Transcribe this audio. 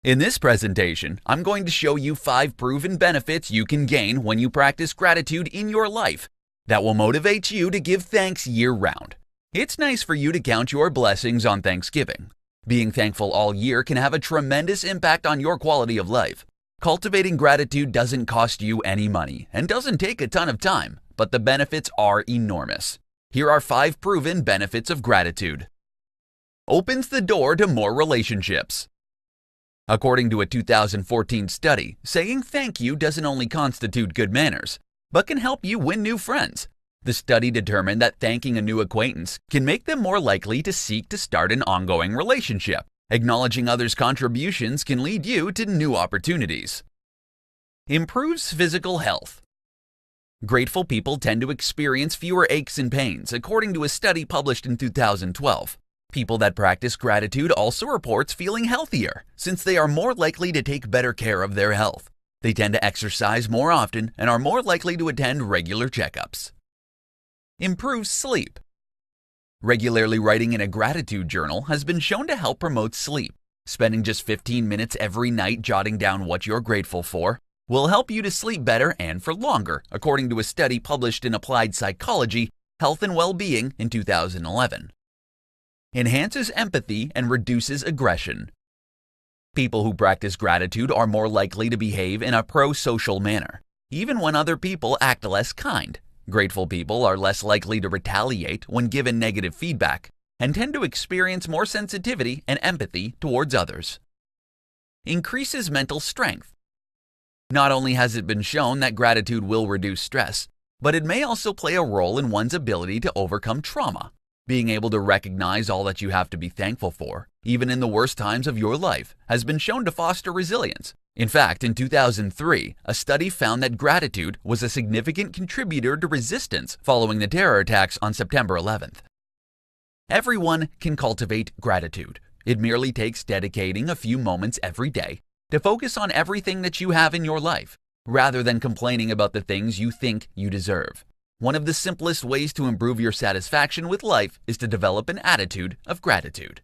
In this presentation, I'm going to show you 5 proven benefits you can gain when you practice gratitude in your life that will motivate you to give thanks year-round. It's nice for you to count your blessings on Thanksgiving. Being thankful all year can have a tremendous impact on your quality of life. Cultivating gratitude doesn't cost you any money and doesn't take a ton of time, but the benefits are enormous. Here are 5 proven benefits of gratitude. Opens the door to more relationships. According to a 2014 study, saying thank you doesn't only constitute good manners, but can help you win new friends. The study determined that thanking a new acquaintance can make them more likely to seek to start an ongoing relationship. Acknowledging others' contributions can lead you to new opportunities. Improves physical health. Grateful people tend to experience fewer aches and pains, according to a study published in 2012. People that practice gratitude also reports feeling healthier, since they are more likely to take better care of their health. They tend to exercise more often and are more likely to attend regular checkups. Improves sleep. Regularly writing in a gratitude journal has been shown to help promote sleep. Spending just 15 minutes every night jotting down what you're grateful for will help you to sleep better and for longer, according to a study published in Applied Psychology, Health and Well-Being in 2011. Enhances empathy and reduces aggression. People who practice gratitude are more likely to behave in a pro-social manner, even when other people act less kind. Grateful people are less likely to retaliate when given negative feedback and tend to experience more sensitivity and empathy towards others. Increases mental strength. Not only has it been shown that gratitude will reduce stress, but it may also play a role in one's ability to overcome trauma. Being able to recognize all that you have to be thankful for, even in the worst times of your life, has been shown to foster resilience. In fact, in 2003, a study found that gratitude was a significant contributor to resistance following the terror attacks on September 11th. Everyone can cultivate gratitude. It merely takes dedicating a few moments every day to focus on everything that you have in your life, rather than complaining about the things you think you deserve. One of the simplest ways to improve your satisfaction with life is to develop an attitude of gratitude.